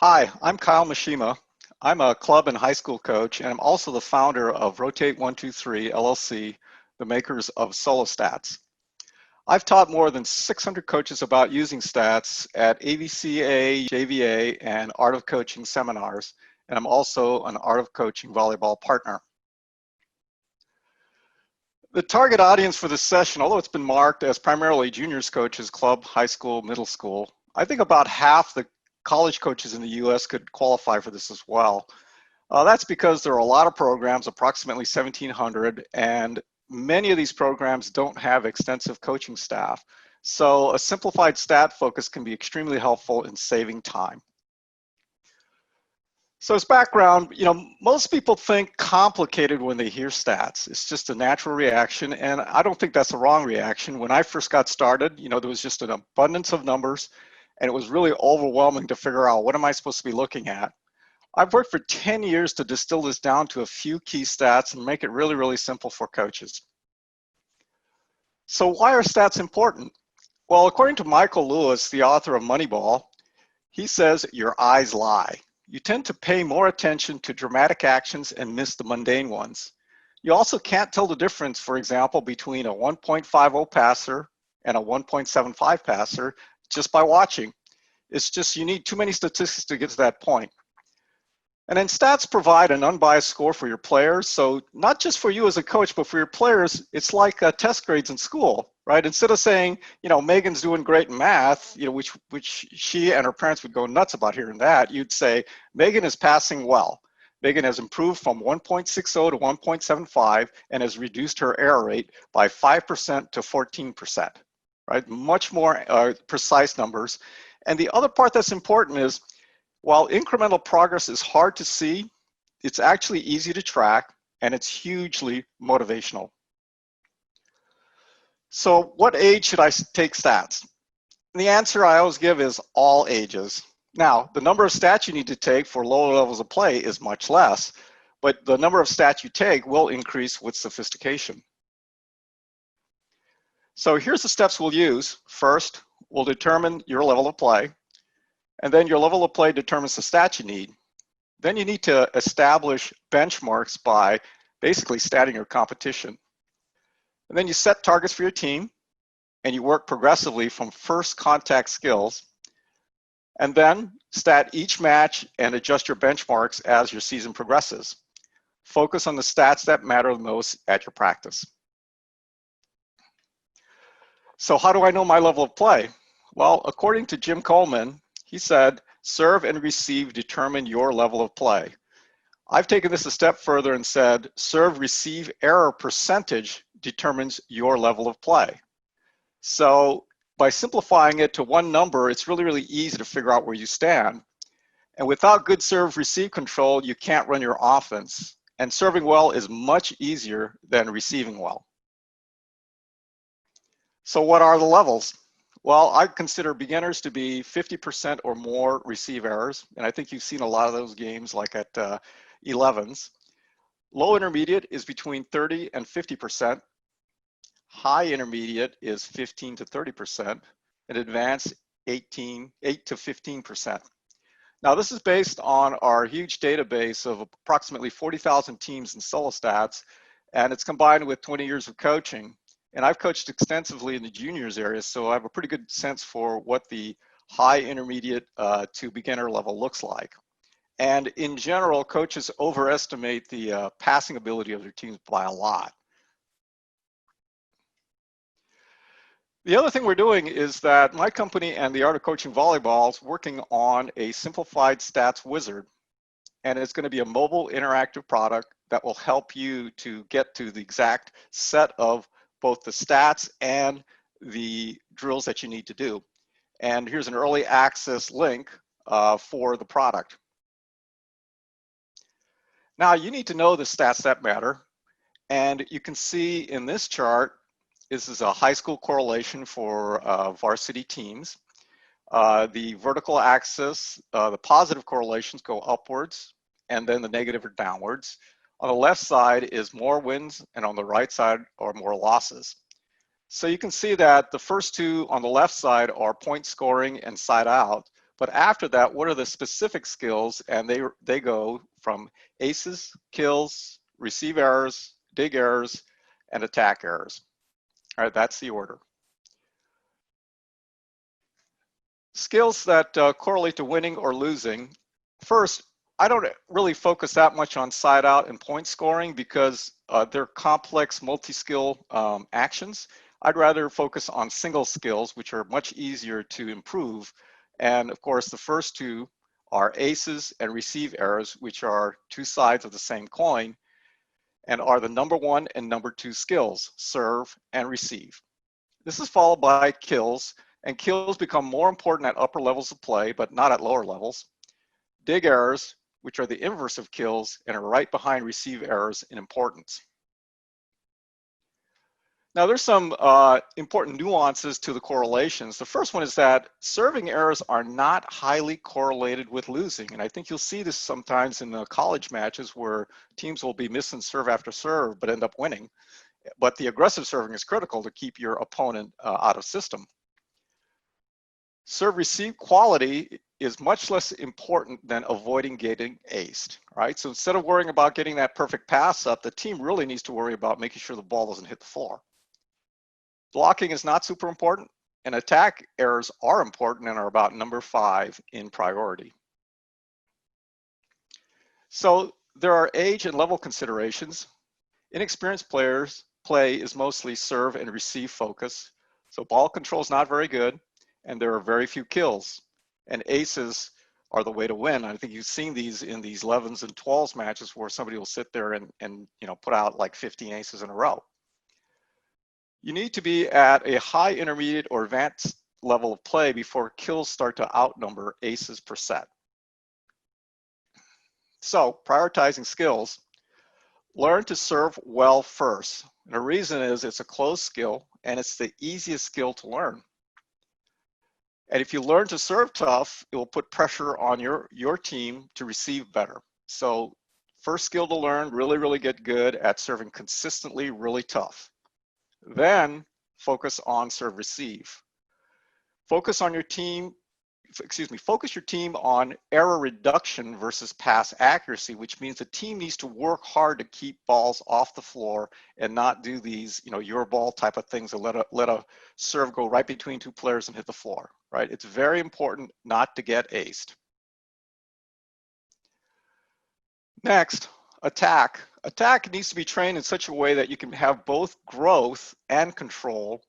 Hi, I'm Kyle Mashima. I'm a club and high school coach, and I'm also the founder of Rotate 123 LLC, the makers of SoloStats. I've taught more than 600 coaches about using stats at AVCA, JVA, and Art of Coaching seminars, and I'm also an Art of Coaching volleyball partner. The target audience for this session, although it's been marked as primarily juniors coaches, club, high school, middle school, I think about half the college coaches in the US could qualify for this as well. That's because there are a lot of programs, approximately 1,700, and many of these programs don't have extensive coaching staff. So a simplified stat focus can be extremely helpful in saving time. So as background, most people think complicated when they hear stats. It's just a natural reaction, and I don't think that's a wrong reaction. When I first got started, there was just an abundance of numbers, and it was really overwhelming to figure out what am I supposed to be looking at. I've worked for 10 years to distill this down to a few key stats and make it really, really simple for coaches. So why are stats important? Well, according to Michael Lewis, the author of Moneyball, he says your eyes lie. You tend to pay more attention to dramatic actions and miss the mundane ones. You also can't tell the difference, for example, between a 1.50 passer and a 1.75 passer just by watching. It's just you need too many statistics to get to that point. And then stats provide an unbiased score for your players. So not just for you as a coach, but for your players, it's like test grades in school, right? Instead of saying, Megan's doing great in math, which she and her parents would go nuts about hearing that, you'd say, Megan is passing well. Megan has improved from 1.60 to 1.75 and has reduced her error rate by 5% to 14%, right? Much more precise numbers. And the other part that's important is, while incremental progress is hard to see, it's actually easy to track, and it's hugely motivational. So what age should I take stats? And the answer I always give is all ages. Now, the number of stats you need to take for lower levels of play is much less, but the number of stats you take will increase with sophistication. So here's the steps we'll use. First, we'll determine your level of play. And then your level of play determines the stats you need. Then you need to establish benchmarks by basically statting your competition. And then you set targets for your team, and you work progressively from first contact skills, and then stat each match and adjust your benchmarks as your season progresses. Focus on the stats that matter the most at your practice. So how do I know my level of play? Well, according to Jim Coleman, he said, serve and receive determine your level of play. I've taken this a step further and said, serve receive error percentage determines your level of play. So by simplifying it to one number, it's really, really easy to figure out where you stand. And without good serve receive control, you can't run your offense. And serving well is much easier than receiving well. So what are the levels? Well, I consider beginners to be 50% or more receive errors, and I think you've seen a lot of those games like at 11s. Low intermediate is between 30 and 50%. High intermediate is 15 to 30%, and advanced 8 to 15%. Now, this is based on our huge database of approximately 40,000 teams in SoloStats, and it's combined with 20 years of coaching. And I've coached extensively in the juniors area, so I have a pretty good sense for what the high intermediate to beginner level looks like. And in general, coaches overestimate the passing ability of their teams by a lot. The other thing we're doing is that my company and the Art of Coaching Volleyball is working on a simplified stats wizard. And it's going to be a mobile interactive product that will help you to get to the exact set of both the stats and the drills that you need to do. And here's an early access link for the product. Now you need to know the stats that matter. And you can see in this chart, this is a high school correlation for varsity teams. The vertical axis, the positive correlations go upwards, and then the negative are downwards. On the left side is more wins, and on the right side are more losses. So you can see that the first two on the left side are point scoring and side out, But after that, what are the specific skills? And they go from aces, kills, receive errors, dig errors, and attack errors. All right, that's the order. Skills that correlate to winning or losing. First, I don't really focus that much on side out and point scoring because they're complex multi-skill actions. I'd rather focus on single skills, which are much easier to improve. And of course, the first two are aces and receive errors, which are two sides of the same coin and are the number 1 and number 2 skills, serve and receive. This is followed by kills, and kills become more important at upper levels of play, but not at lower levels. Dig errors, which are the inverse of kills and are right behind receive errors in importance. Now there's some important nuances to the correlations. The first one is that serving errors are not highly correlated with losing. And I think you'll see this sometimes in the college matches where teams will be missing serve after serve, but end up winning. But the aggressive serving is critical to keep your opponent out of system. Serve receive quality is much less important than avoiding getting aced, right? So instead of worrying about getting that perfect pass up, the team really needs to worry about making sure the ball doesn't hit the floor. Blocking is not super important, and attack errors are important and are about number 5 in priority. So there are age and level considerations. Inexperienced players play is mostly serve and receive focus. So ball control is not very good, and there are very few kills. And aces are the way to win. I think you've seen these in these 11s and 12s matches where somebody will sit there and put out like 15 aces in a row. You need to be at a high intermediate or advanced level of play before kills start to outnumber aces per set. So prioritizing skills, learn to serve well first. And the reason is it's a closed skill and it's the easiest skill to learn. And if you learn to serve tough, it will put pressure on your team to receive better. So first skill to learn, really get good at serving consistently, really tough. Then focus on serve receive. Focus your team on error reduction versus pass accuracy, which means the team needs to work hard to keep balls off the floor and not do these, your ball type of things and let a serve go right between two players and hit the floor, right? It's very important not to get aced. Next, attack. Attack needs to be trained in such a way that you can have both growth and control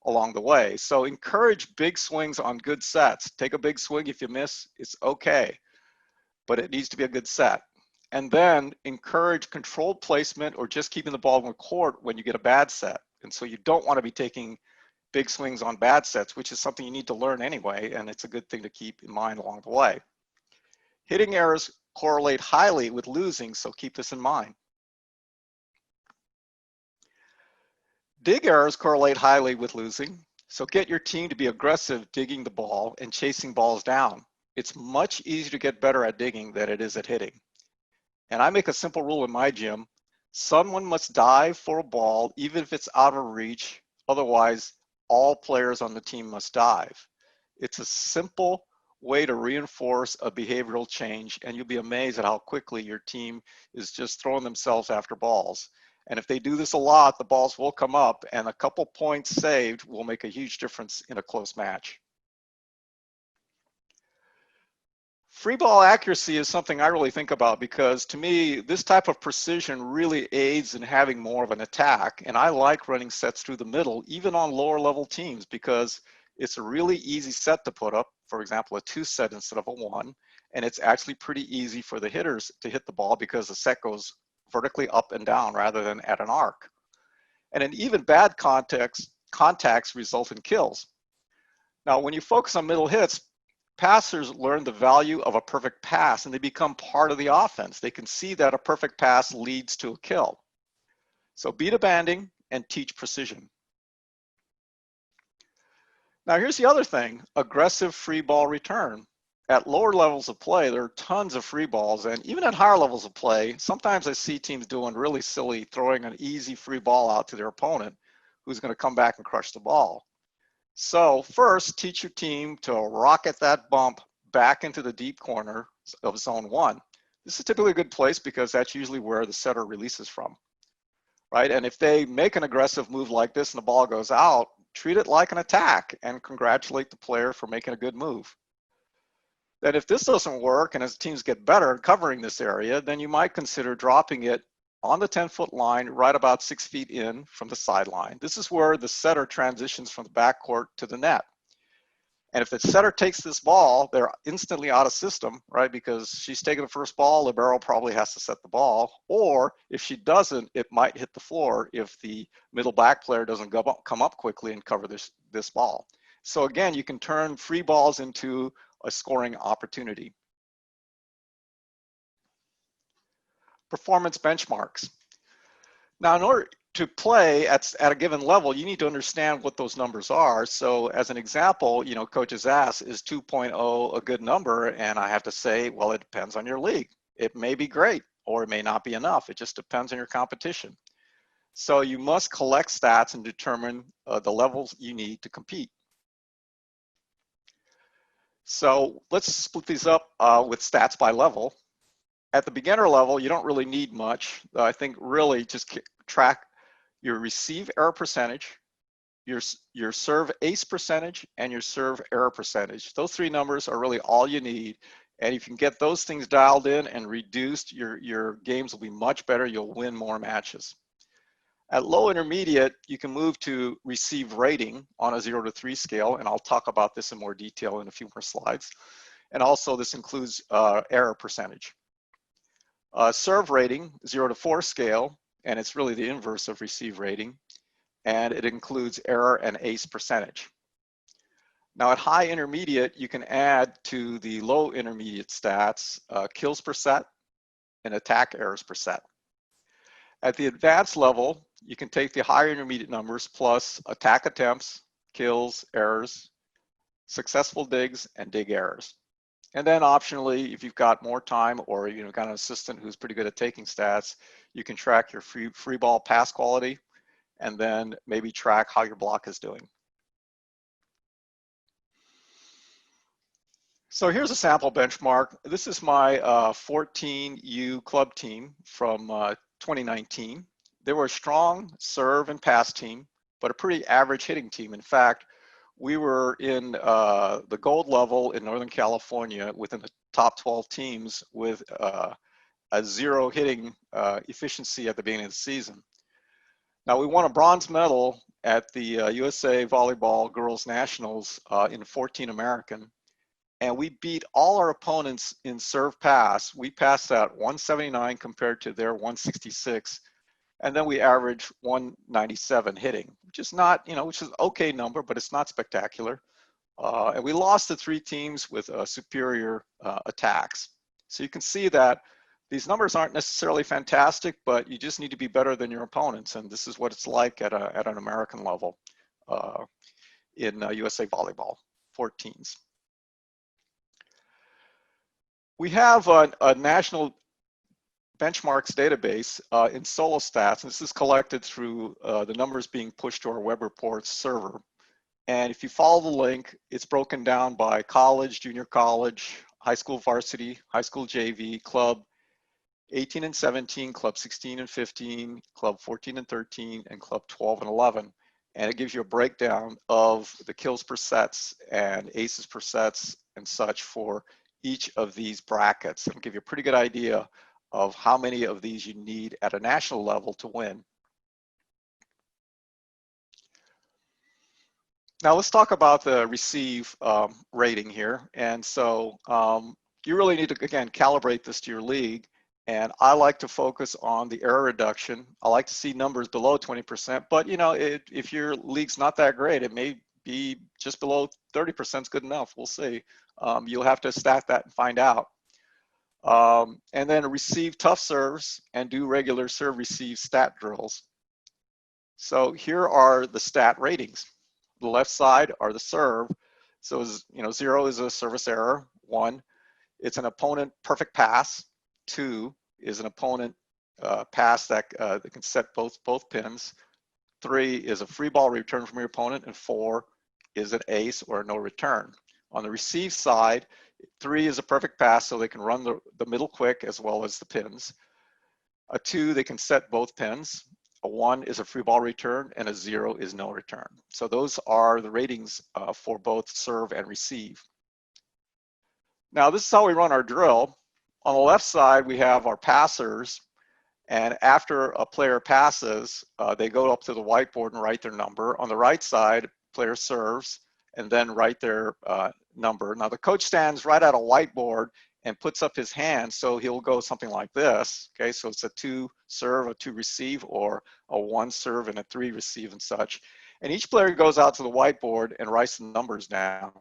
along the way. So encourage big swings on good sets. Take a big swing. If you miss, it's okay, but it needs to be a good set. And then encourage controlled placement or just keeping the ball in the court when you get a bad set. And so you don't want to be taking big swings on bad sets, which is something you need to learn anyway, and it's a good thing to keep in mind along the way. Hitting errors correlate highly with losing, so keep this in mind. Dig errors correlate highly with losing, so get your team to be aggressive digging the ball and chasing balls down. It's much easier to get better at digging than it is at hitting. And I make a simple rule in my gym: someone must dive for a ball even if it's out of reach, otherwise all players on the team must dive. It's a simple way to reinforce a behavioral change, and you'll be amazed at how quickly your team is just throwing themselves after balls. And if they do this a lot, the balls will come up, and a couple points saved will make a huge difference in a close match. Free ball accuracy is something I really think about because to me, this type of precision really aids in having more of an attack. And I like running sets through the middle, even on lower level teams, because it's a really easy set to put up, for example, a 2 set instead of a 1. And it's actually pretty easy for the hitters to hit the ball because the set goes vertically up and down rather than at an arc. And in even bad contacts result in kills. Now, when you focus on middle hits, passers learn the value of a perfect pass and they become part of the offense. They can see that a perfect pass leads to a kill. So beat abandon and teach precision. Now here's the other thing: aggressive free ball return. At lower levels of play, there are tons of free balls, and even at higher levels of play, sometimes I see teams doing really silly, throwing an easy free ball out to their opponent who's going to come back and crush the ball. So first, teach your team to rocket that bump back into the deep corner of zone 1. This is typically a good place because that's usually where the setter releases from, right? And if they make an aggressive move like this and the ball goes out, treat it like an attack and congratulate the player for making a good move. Then if this doesn't work and as teams get better at covering this area, then you might consider dropping it on the 10-foot line right about 6 feet in from the sideline. This is where the setter transitions from the backcourt to the net. And if the setter takes this ball, they're instantly out of system, right? Because she's taking the first ball, libero probably has to set the ball. Or if she doesn't, it might hit the floor if the middle back player doesn't come up quickly and cover this ball. So again, you can turn free balls into a scoring opportunity. Performance benchmarks. Now, in order to play at a given level, you need to understand what those numbers are. So as an example, coaches ask, is 2.0 a good number? And I have to say, well, it depends on your league. It may be great, or it may not be enough. It just depends on your competition. So you must collect stats and determine the levels you need to compete. So let's split these up with stats by level. At the beginner level, you don't really need much. I think really just track your receive error percentage, your serve ace percentage, and your serve error percentage. Those three numbers are really all you need. And if you can get those things dialed in and reduced, your games will be much better. You'll win more matches. At low intermediate, you can move to receive rating on a 0 to 3 scale, and I'll talk about this in more detail in a few more slides. And also this includes error percentage. Serve rating, 0 to 4 scale, and it's really the inverse of receive rating, and it includes error and ace percentage. Now at high intermediate, you can add to the low intermediate stats kills per set and attack errors per set. At the advanced level, you can take the higher intermediate numbers plus attack attempts, kills, errors, successful digs, and dig errors. And then optionally, if you've got more time or got an assistant who's pretty good at taking stats, you can track your free ball pass quality and then maybe track how your block is doing. So here's a sample benchmark. This is my 14U club team from 2019. They were a strong serve and pass team, but a pretty average hitting team. In fact, we were in the gold level in Northern California within the top 12 teams with a 0 hitting efficiency at the beginning of the season. Now, we won a bronze medal at the USA Volleyball Girls Nationals in 14 American, and we beat all our opponents in serve pass. We passed at 179 compared to their 166. And then we average 197 hitting, which is not, which is an okay number, but it's not spectacular. And we lost to 3 teams with superior attacks. So you can see that these numbers aren't necessarily fantastic, but you just need to be better than your opponents. And this is what it's like at an American level in USA Volleyball, 14s. We have a national benchmarks database in SoloStats, and this is collected through the numbers being pushed to our web reports server. And if you follow the link, it's broken down by college, junior college, high school varsity, high school JV, club 18 and 17, club 16 and 15, club 14 and 13, and club 12 and 11. And it gives you a breakdown of the kills per sets and aces per sets and such for each of these brackets. It'll give you a pretty good idea of how many of these you need at a national level to win. Now let's talk about the receive rating here. And so you really need to, again, calibrate this to your league. And I like to focus on the error reduction. I like to see numbers below 20%, but if your league's not that great, it may be just below 30% is good enough. We'll see. You'll have to stat that and find out. And then receive tough serves and do regular serve receive stat drills. So here are the stat ratings. The left side are the serve. So 0 is a service error. 1, it's an opponent perfect pass. 2 is an opponent pass that can set both pins. 3 is a free ball return from your opponent, and 4 is an ace or a no return. On the receive side, 3 is a perfect pass, so they can run the middle quick as well as the pins. A 2, they can set both pins. A 1 is a free ball return, and a 0 is no return. So those are the ratings for both serve and receive. Now this is how we run our drill. On the left side, we have our passers, and after a player passes, they go up to the whiteboard and write their number. On the right side, player serves and then write their number. Now the coach stands right at a whiteboard and puts up his hand, so he'll go something like this. Okay, so it's a 2 serve, a 2 receive, or a 1 serve and a 3 receive and such. And each player goes out to the whiteboard and writes the numbers down.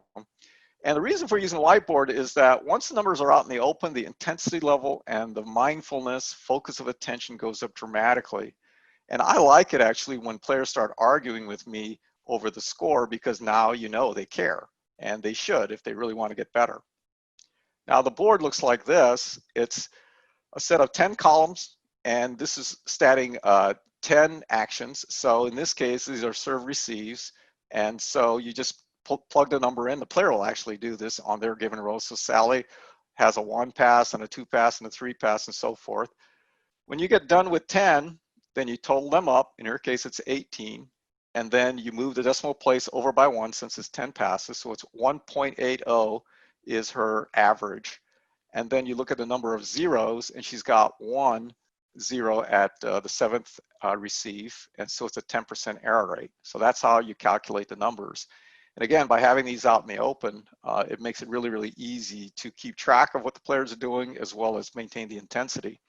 And the reason for using the whiteboard is that once the numbers are out in the open, the intensity level and the mindfulness, focus of attention goes up dramatically. And I like it actually when players start arguing with me over the score, because now you know they care, and they should if they really want to get better. Now the board looks like this. It's a set of 10 columns, and this is statting 10 actions. So in this case, these are serve receives. And so you just plug the number in. The player will actually do this on their given row. So Sally has a 1 pass and a 2 pass and a 3 pass and so forth. When you get done with 10, then you total them up. In her case, it's 18. And then you move the decimal place over by 1 since it's 10 passes. So it's 1.80 is her average. And then you look at the number of zeros, and she's got 1 0 at the 7th receive. And so it's a 10% error rate. So that's how you calculate the numbers. And again, by having these out in the open, it makes it really, really easy to keep track of what the players are doing as well as maintain the intensity.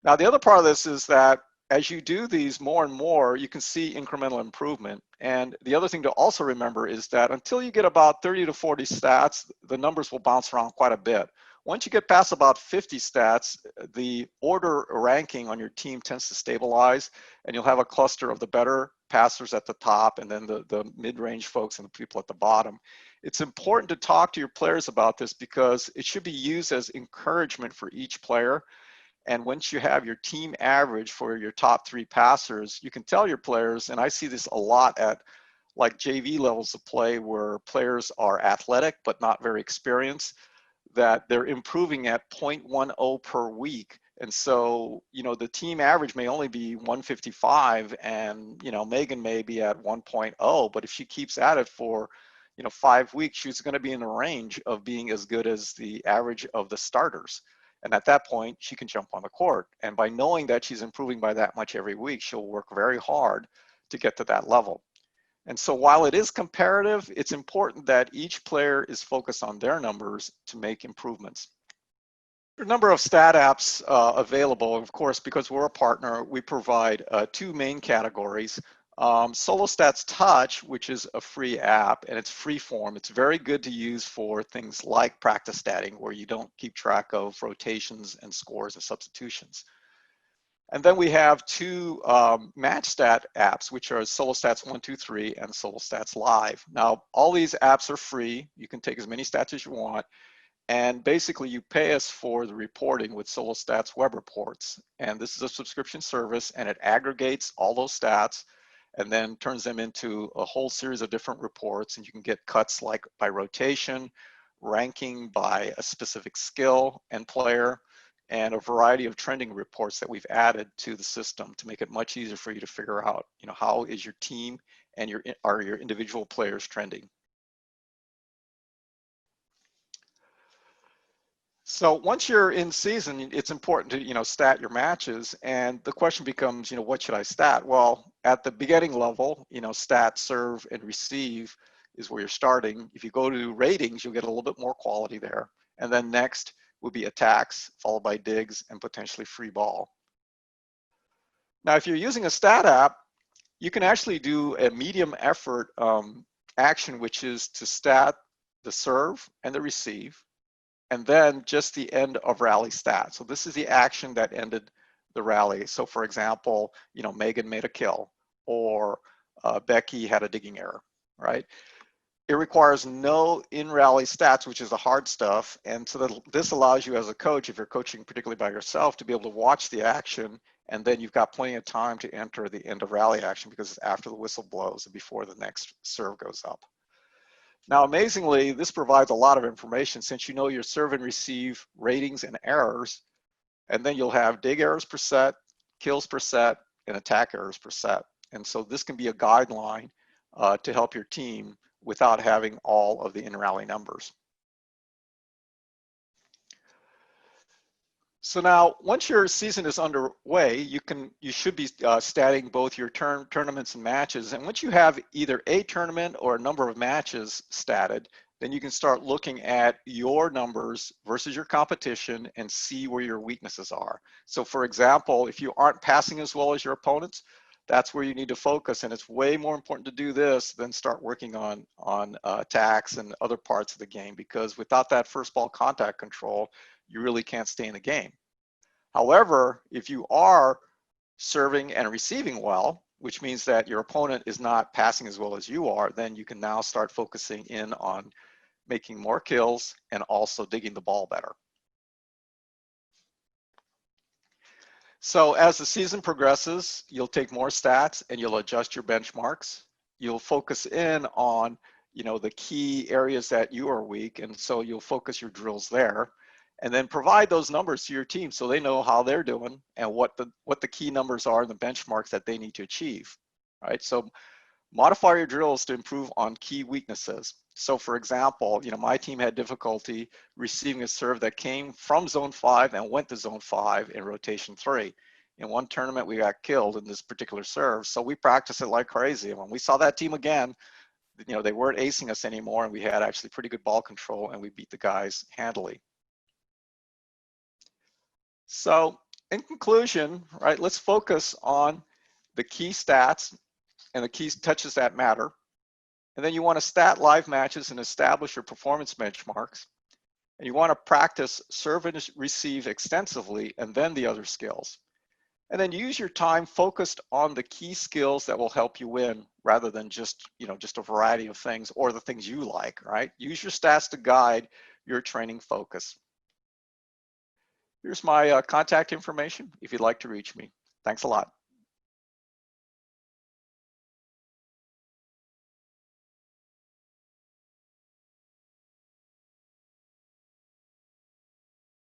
Now, the other part of this is that as you do these more and more, you can see incremental improvement. And the other thing to also remember is that until you get about 30 to 40 stats, the numbers will bounce around quite a bit. Once you get past about 50 stats, the order ranking on your team tends to stabilize, and you'll have a cluster of the better passers at the top and then the mid-range folks and the people at the bottom. It's important to talk to your players about this because it should be used as encouragement for each player. And once you have your team average for your top 3 passers, you can tell your players, and I see this a lot at like JV levels of play where players are athletic but not very experienced, that they're improving at 0.10 per week. And so, you know, the team average may only be 155 and, you know, Megan may be at 1.0, but if she keeps at it for, you know, 5 weeks, she's going to be in the range of being as good as the average of the starters. And at that point, she can jump on the court. And by knowing that she's improving by that much every week, she'll work very hard to get to that level. And so while it is comparative, it's important that each player is focused on their numbers to make improvements. There are a number of stat apps available. Of course, because we're a partner, we provide 2 main categories. SoloStats Touch, which is a free app, and it's free form. It's very good to use for things like practice statting, where you don't keep track of rotations and scores and substitutions. And then we have 2 match stat apps, which are SoloStats 1, 2, 3 and SoloStats Live. Now, all these apps are free. You can take as many stats as you want. And basically, you pay us for the reporting with SoloStats web reports. And this is a subscription service, and it aggregates all those stats and then turns them into a whole series of different reports. And you can get cuts like by rotation, ranking by a specific skill and player, and a variety of trending reports that we've added to the system to make it much easier for you to figure out, you know, how is your team and are your individual players trending. So once you're in season, it's important to, you know, stat your matches, and the question becomes, you know, what should I stat? Well, at the beginning level, you know, stat, serve, and receive is where you're starting. If you go to ratings, you'll get a little bit more quality there. And then next would be attacks, followed by digs, and potentially free ball. Now, if you're using a stat app, you can actually do a medium effort action, which is to stat the serve and the receive, and then just the end of rally stat. So this is the action that ended the rally. So for example, you know, Megan made a kill, or Becky had a digging error, right? It requires no in-rally stats, which is the hard stuff. And so that this allows you as a coach, if you're coaching particularly by yourself, to be able to watch the action, and then you've got plenty of time to enter the end of rally action because it's after the whistle blows and before the next serve goes up. Now, amazingly, this provides a lot of information since you know your serve and receive ratings and errors, and then you'll have dig errors per set, kills per set, and attack errors per set. And so this can be a guideline to help your team without having all of the in-rally numbers. So now, once your season is underway, you should be statting both your tournaments and matches. And once you have either a tournament or a number of matches statted, then you can start looking at your numbers versus your competition and see where your weaknesses are. So for example, if you aren't passing as well as your opponents, that's where you need to focus. And it's way more important to do this than start working on attacks and other parts of the game, because without that first ball contact control, you really can't stay in the game. However, if you are serving and receiving well, which means that your opponent is not passing as well as you are, then you can now start focusing in on making more kills and also digging the ball better. So as the season progresses, you'll take more stats and you'll adjust your benchmarks. You'll focus in on, the key areas that you are weak, and so you'll focus your drills there. And then provide those numbers to your team so they know how they're doing and what the key numbers are and the benchmarks that they need to achieve. Right? So modify your drills to improve on key weaknesses. So for example, my team had difficulty receiving a serve that came from zone 5 and went to zone 5 in rotation 3. In one tournament, we got killed in this particular serve, so we practiced it like crazy. And when we saw that team again, they weren't acing us anymore, and we had actually pretty good ball control, and we beat the guys handily. So in conclusion, right, let's focus on the key stats and the key touches that matter. And then you want to stat live matches and establish your performance benchmarks. And you want to practice serve and receive extensively, and then the other skills. And then use your time focused on the key skills that will help you win, rather than just a variety of things or the things you like, right? Use your stats to guide your training focus. Here's my contact information if you'd like to reach me. Thanks a lot.